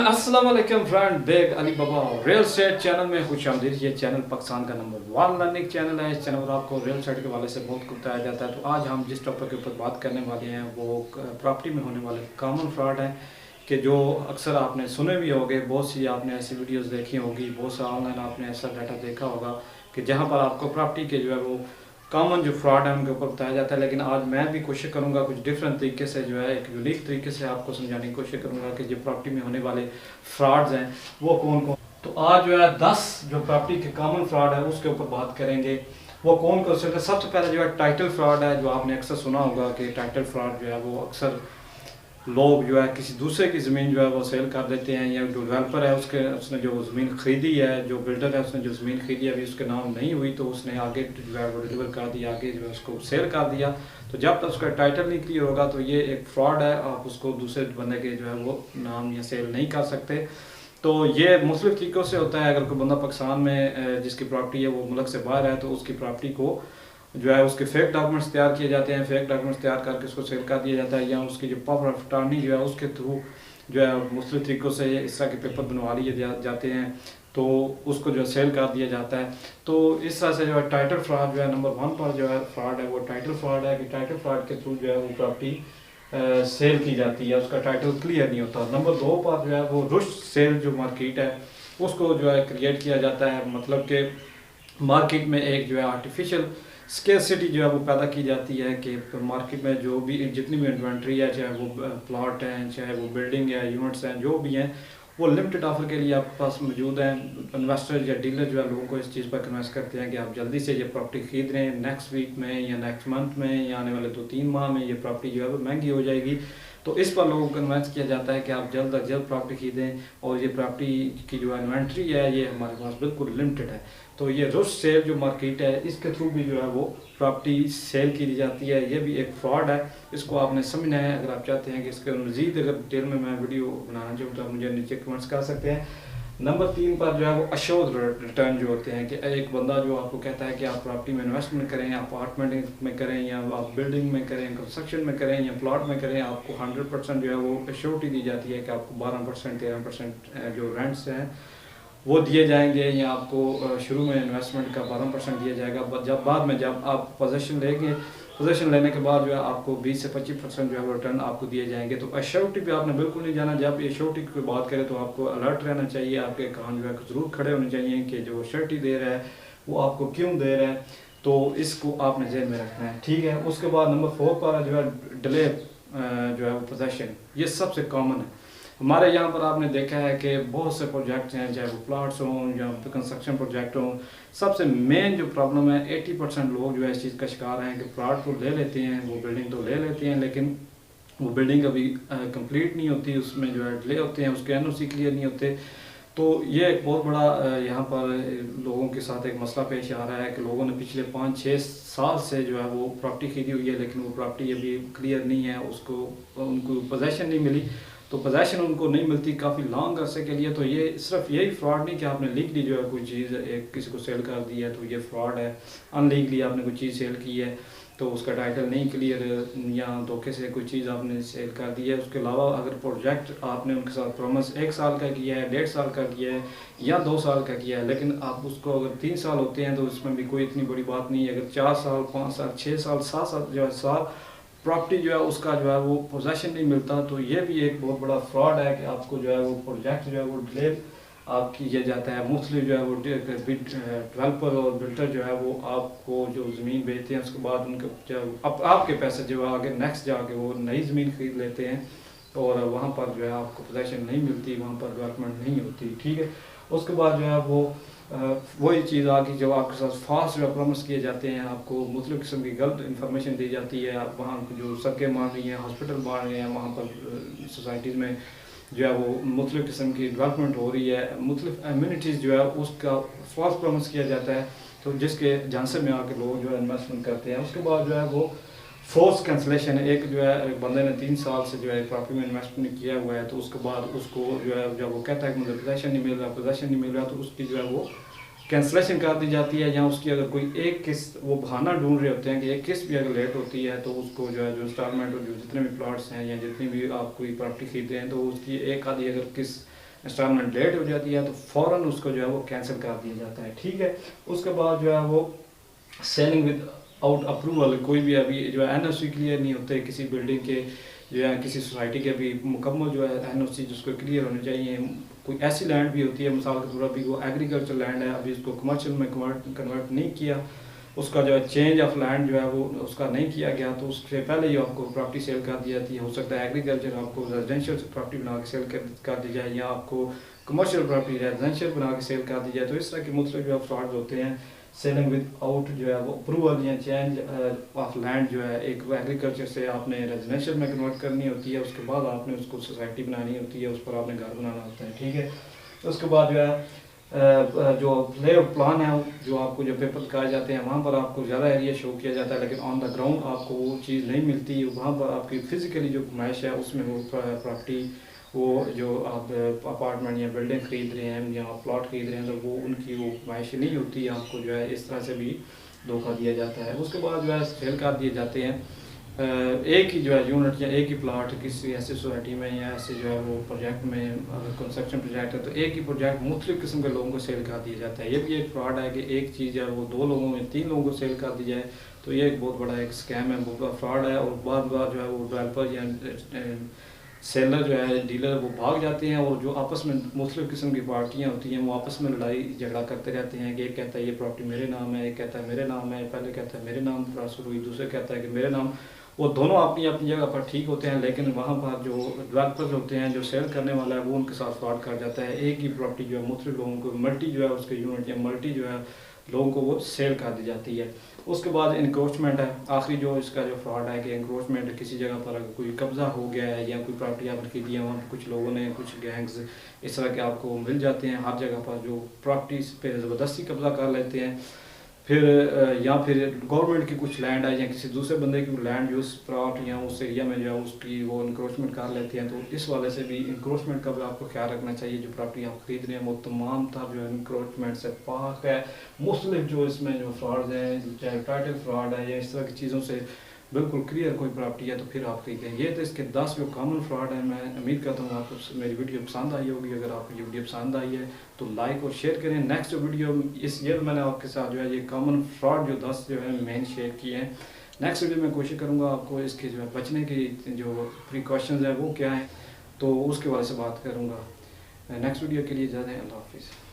अस्सलाम वालेकुम friend, bag Ali बाबा real estate channel में खुश आमदीद। ये चैनल पाकिस्तान का नंबर 1 लर्निंग चैनल है। इस चैनल पर आपको रियल एस्टेट के वाले से बहुत कुछ बताया जाता है। तो आज हम जिस टॉपिक के ऊपर बात करने वाले हैं वो प्रॉपर्टी में होने वाले कॉमन फ्रॉड हैं कि जो अक्सर आपने सुने भी होंगे, बहुत सी आपने ऐसी वीडियोस देखी होगी, बहुत सा ऑनलाइन आपने ऐसा डाटा देखा होगा कि जहाँ पर आपको प्रॉपर्टी के जो है वो कॉमन जो फ्रॉड है उनके ऊपर बताया जाता है। लेकिन आज मैं भी कोशिश करूंगा कुछ डिफरेंट तरीके से जो है एक यूनिक तरीके से आपको समझाने की कोशिश करूंगा कि जो प्रॉपर्टी में होने वाले फ्रॉड्स हैं वो कौन कौन। तो आज जो है 10 जो प्रॉपर्टी के कॉमन फ्रॉड है उसके ऊपर बात करेंगे। वो कौन कौन से। सबसे पहले जो है टाइटल फ्रॉड है, जो आपने अक्सर सुना होगा कि टाइटल फ्रॉड जो है वो अक्सर लोग जो है किसी दूसरे की ज़मीन जो है वो सेल कर देते हैं, या जो डेवलपर है उसने जो ज़मीन खरीदी है, जो बिल्डर है उसने जो ज़मीन खरीदी है अभी उसके नाम नहीं हुई तो उसने आगे जो है वो डिलीवर कर दिया, आगे जो है उसको सेल कर दिया। तो जब तक उसका टाइटल नहीं क्लियर होगा तो ये एक फ्रॉड है, आप उसको दूसरे बंदे के जो है वो नाम या सेल नहीं कर सकते। तो ये मुख्तलिफ तरीक़ों से होता है। अगर कोई बंदा पाकिस्तान में जिसकी प्रॉपर्टी है वो मुल्क से बाहर है तो उसकी प्रॉपर्टी को जो है उसके फेक डॉक्यूमेंट्स तैयार किए जाते हैं, फेक डॉक्यूमेंट्स तैयार करके उसको सेल कर दिया जाता है, या उसकी जो पावर ऑफ अटॉर्नी जो है उसके थ्रू जो है मुख्तलिफ तरीक़ों से इस तरह के पेपर बनवा लिए जाते हैं तो उसको जो है सेल कर दिया जाता है। तो इस तरह से जो है टाइटल फ्रॉड जो है नंबर 1 पर जो है फ्रॉड है वो टाइटल फ्रॉड है कि टाइटल फ्रॉड के थ्रू जो है वो प्रॉपर्टी सेल की जाती है, उसका टाइटल क्लियर नहीं होता। नंबर 2 पर जो है वो रुश सेल जो मार्केट है उसको जो है क्रिएट किया जाता है, मतलब कि मार्केट में एक जो है आर्टिफिशियल स्केर्सिटी जो है वो पैदा की जाती है कि मार्केट में जो भी जितनी भी इन्वेंट्री है, चाहे वो प्लॉट हैं, चाहे वो बिल्डिंग है, यूनिट्स हैं, जो भी हैं वो लिमिटेड ऑफर के लिए आपके पास मौजूद हैं। इन्वेस्टर या डीलर जो है लोगों को इस चीज़ पर कन्वेंस करते हैं कि आप जल्दी से ये प्रॉपर्टी खरीद रहे हैं, नेक्स्ट वीक में या नेक्स्ट मंथ में या आने वाले 2-3 माह में ये प्रॉपर्टी जो है वो महंगी हो जाएगी। तो इस पर लोगों को कन्वेंस किया जाता है कि आप जल्द अज जल्द प्रॉपर्टी खरीदें और ये प्रॉपर्टी की जो इन्वेंट्री है ये हमारे पास बिल्कुल लिमिटेड है। तो ये रुश सेल जो मार्केट है इसके थ्रू भी जो है वो प्रॉपर्टी सेल की जाती है, ये भी एक फ्रॉड है। इसको आपने समझना है। अगर आप चाहते हैं कि इसके मज़ीद अगर डिटेल में मैं वीडियो बनाना चाहूँ तो आप मुझे नीचे कमेंट्स कर सकते हैं। नंबर 3 पर जो है वो अश्योर्ड रिटर्न जो होते हैं कि एक बंदा जो आपको कहता है कि आप प्रॉपर्टी में इन्वेस्टमेंट करें, अपार्टमेंट में करें या आप बिल्डिंग में करें, कंस्ट्रक्शन में करें या प्लॉट में करें, आपको 100% जो है वो अश्योरिटी दी जाती है कि आपको 12% 13% जो रेंट्स हैं वो दिए जाएंगे, या आपको शुरू में इन्वेस्टमेंट का 12% दिया जाएगा। जब बाद में जब आप पोजीशन लेंगे, पोजीशन लेने के बाद जो है आपको 20 से 25% जो है वो रिटर्न आपको दिए जाएंगे। तो अश्योरिटी पे आपने बिल्कुल नहीं जाना। जब ये अश्योरिटी की बात करें तो आपको अलर्ट रहना चाहिए, आपके कान जो है ज़रूर खड़े होने चाहिए कि जो अश्योरिटी दे रहा है वो आपको क्यों दे रहा है, तो इसको आपने जहन में रखना है, ठीक है। उसके बाद नंबर 4 पर जो है डिले जो है वो पोजेशन, ये सबसे कॉमन है हमारे यहाँ पर। आपने देखा है कि बहुत से प्रोजेक्ट हैं, चाहे वो प्लाट्स हों या कंस्ट्रक्शन प्रोजेक्ट हों, सबसे मेन जो प्रॉब्लम है 80% लोग जो है इस चीज़ का शिकार हैं कि प्लाट तो ले लेते हैं, वो बिल्डिंग तो ले लेते हैं, लेकिन वो बिल्डिंग अभी कंप्लीट नहीं होती, उसमें जो है डिले होते हैं, उसके एनओसी क्लियर नहीं होते। तो ये एक बहुत बड़ा यहाँ पर लोगों के साथ एक मसला पेश आ रहा है कि लोगों ने पिछले 5-6 साल से जो है वो प्रॉपर्टी खरीदी हुई है लेकिन वो प्रॉपर्टी अभी क्लियर नहीं है, उसको उनको पोजेसन नहीं मिली। तो पोजेसन उनको नहीं मिलती काफ़ी लॉन्ग अरसे के लिए। तो ये सिर्फ यही फ्रॉड नहीं कि आपने लीगली जो है कोई चीज़ एक किसी को सेल कर दी है तो ये फ्रॉड है। अनलीगली आपने कोई चीज़ सेल की है तो उसका टाइटल नहीं क्लियर या धोखे से कोई चीज़ आपने सेल कर दी है। उसके अलावा अगर प्रोजेक्ट आपने उनके साथ प्रॉमिस 1 साल का किया है, 1.5 साल का किया है या 2 साल का किया है, लेकिन आप उसको अगर 3 साल होते हैं तो उसमें भी कोई इतनी बड़ी बात नहीं है। अगर 4 साल, 5 साल, 6 साल, 7 साल जो है साल प्रॉपर्टी जो है उसका जो है वो पोजेसन नहीं मिलता, तो ये भी एक बहुत बड़ा फ्रॉड है कि आपको जो है वो प्रोजेक्ट जो है वो डिले आप किया जाता है। मोस्टली जो है वो डेवलपर और बिल्डर जो है वो आपको जो ज़मीन बेचते हैं उसके बाद उनके जो आपके पैसे जो है आगे नेक्स्ट जाके वो नई ज़मीन खरीद लेते हैं और वहाँ पर जो है आपको पोजेसन नहीं मिलती, वहाँ पर डेवलपमेंट नहीं होती, ठीक है। उसके बाद जो है वो वही चीज़ आगे जो आपके साथ फास्ट जो प्रॉमिस किए जाते हैं, आपको मुख्तलिफ़ किस्म की गलत इन्फॉर्मेशन दी जाती है। आप वहाँ जो सड़कें मार रही हैं, हॉस्पिटल मार रहे हैं, वहाँ पर सोसाइटीज़ में जो है वो मुख्तलिफ़ किस्म की डेवलपमेंट हो रही है, मुख्तलिफ़ एम्यूनिटीज़ जो है उसका फॉल्स प्रॉमिस किया जाता है, तो जिसके झांसे में आके लोग जो है इन्वेस्टमेंट करते हैं। उसके बाद जो है वो फोर्स कैंसलेशन, एक जो है एक बंदे ने 3 साल से जो है प्रॉपर्टी में इन्वेस्टमेंट किया हुआ है तो उसके बाद उसको जो है जब वो कहता है कि मुझे पोजेसन नहीं मिल रहा, पोजेसन नहीं मिल रहा, तो उसकी जो है वो कैंसलेशन कर दी जाती है। या उसकी अगर कोई एक किस्त वो बहाना ढूंढ रहे होते हैं कि एक किस्त भी अगर लेट होती है तो उसको जो है जो इंस्टॉलमेंट और जो जितने भी प्लॉट्स हैं या जितनी भी आप कोई प्रॉपर्टी खरीदते हैं तो उसकी एक आधी अगर किस्त इंस्टॉलमेंट लेट हो जाती है तो फ़ौरन उसको जो है वो कैंसिल कर दिया जाता है। ठीक है, उसके बाद जो है वो सेलिंग विद आउट अप्रूवल, कोई भी अभी जो है एनओसी क्लियर नहीं होते किसी बिल्डिंग के जो है किसी सोसाइटी के भी मुकम्मल जो है एनओसी जिसको क्लियर होने चाहिए। कोई ऐसी लैंड भी होती है मिसाल के तौर पर अभी वो एग्रीकल्चर लैंड है, अभी उसको कमर्शियल में कन्वर्ट नहीं किया, उसका जो है चेंज ऑफ लैंड जो है वो उसका नहीं किया गया, तो उससे पहले ही आपको प्रॉपर्टी सेल कर दी जाती है। हो सकता है एग्रीकल्चर आपको रेजिडेंशियल प्रॉपर्टी बना के सेल कर दी जाए या आपको कमर्शियल प्रॉपर्टी रेजिडेंशियल बना के सेल कर दी जाए। तो इस तरह के मुख्तलिफ जो फ्रॉड होते हैं। सेलिंग विद आउट जो है वो अप्रूवल या चेंज ऑफ लैंड जो है एक एग्रीकल्चर से आपने रेजिडेंशियल में कन्वर्ट करनी होती है, उसके बाद आपने उसको सोसाइटी बनानी होती है, उस पर आपने घर बनाना होता है। ठीक है, उसके बाद जो है जो लेआउट प्लान है जो आपको जो पेपर दिखाए जाते हैं वहाँ पर आपको ज़्यादा एरिया शो किया जाता है, लेकिन ऑन द ग्राउंड आपको वो चीज़ नहीं मिलती। वहाँ पर आपकी फ़िज़िकली जो नुमाइश है उसमें वो प्रॉपर्टी वो जो आप अपार्टमेंट या बिल्डिंग ख़रीद रहे हैं या प्लॉट ख़रीद रहे हैं तो वो उनकी वो नुमाइश नहीं होती है, आपको जो है इस तरह से भी धोखा दिया जाता है। उसके बाद जो है सेल कर दिए जाते हैं एक ही जो है यूनिट या एक ही प्लाट किसी ऐसी सोसाइटी में या ऐसे जो है वो प्रोजेक्ट में, अगर कंस्ट्रक्शन प्रोजेक्ट है तो एक ही प्रोजेक्ट मुख्तलिफ किस्म के लोगों को सेल कर दिया जाता है। ये भी एक फ्रॉड है कि एक चीज़ है वो 2 लोगों में 3 लोगों को सेल कर दी जाए, तो ये एक बहुत बड़ा एक स्कैम है, बहुत बड़ा फ्रॉड है। और बार बार जो है वो डेवलपर या सेलर जो है डीलर वो भाग जाते हैं और जो आपस में मुख्तलिफ किस्म की पार्टियाँ होती हैं वो आपस में लड़ाई झगड़ा करते रहते हैं कि एक कहता है ये प्रॉपर्टी मेरे नाम है, एक कहता है मेरे नाम है, पहले कहता है मेरे नाम ट्रांसफ़र हुई, दूसरे कहता है कि मेरे नाम। वो दोनों अपनी अपनी जगह पर ठीक होते हैं, लेकिन वहाँ पर जो डेवलपर्स होते हैं जो सेल करने वाला है वो उनके साथ फ्रॉड कर जाता है। एक ही प्रॉपर्टी जो है मुख्तलिफ लोगों को मल्टी जो है उसके यूनिट या मल्टी जो है लोगों को वो सेल कर दी जाती है। उसके बाद इंक्रोचमेंट है, आखिरी जो इसका जो फ्रॉड है कि इंक्रोचमेंट किसी जगह पर अगर कोई कब्ज़ा हो गया है या कोई प्रॉपर्टी आपने खरीदी है वहाँ पर कुछ लोगों ने कुछ गैंग्स इस तरह के आपको मिल जाते हैं हर जगह पर जो प्रॉपर्टी पे ज़बरदस्ती कब्ज़ा कर लेते हैं। फिर या फिर गवर्नमेंट की कुछ लैंड है या किसी दूसरे बंदे की लैंड जो उस प्लॉट या उस एरिया में जो है उसकी वो इंक्रोचमेंट कर लेते हैं। तो इस वाले से भी इंक्रोचमेंट का भी आपको ख्याल रखना चाहिए। जो प्रॉपर्टी आप खरीद रहे हैं वो तमाम तर जो है इंक्रोचमेंट से पाक है। मुख्तलिफ जो इसमें जो फ्रॉड हैं चाहे टाइटल फ्रॉड है या इस तरह की चीज़ों से बिल्कुल क्लियर कोई प्रॉपर्टी है तो फिर आप खरीदें। ये तो इसके 10 जो कॉमन फ्रॉड है। मैं उम्मीद करता हूँ आपको मेरी वीडियो पसंद आई होगी। अगर आपको ये वीडियो पसंद आई है तो लाइक और शेयर करें। नेक्स्ट जो वीडियो इस ईयर मैंने आपके साथ जो है ये कॉमन फ्रॉड जो 10 जो है मेन शेयर किए हैं। नेक्स्ट वीडियो में कोशिश करूँगा आपको इसके जो है बचने की जो प्रिकॉशंस है वो क्या है तो उसके बारे से बात करूँगा। नेक्स्ट वीडियो के लिए ज़्यादा अल्लाह हाफिज़।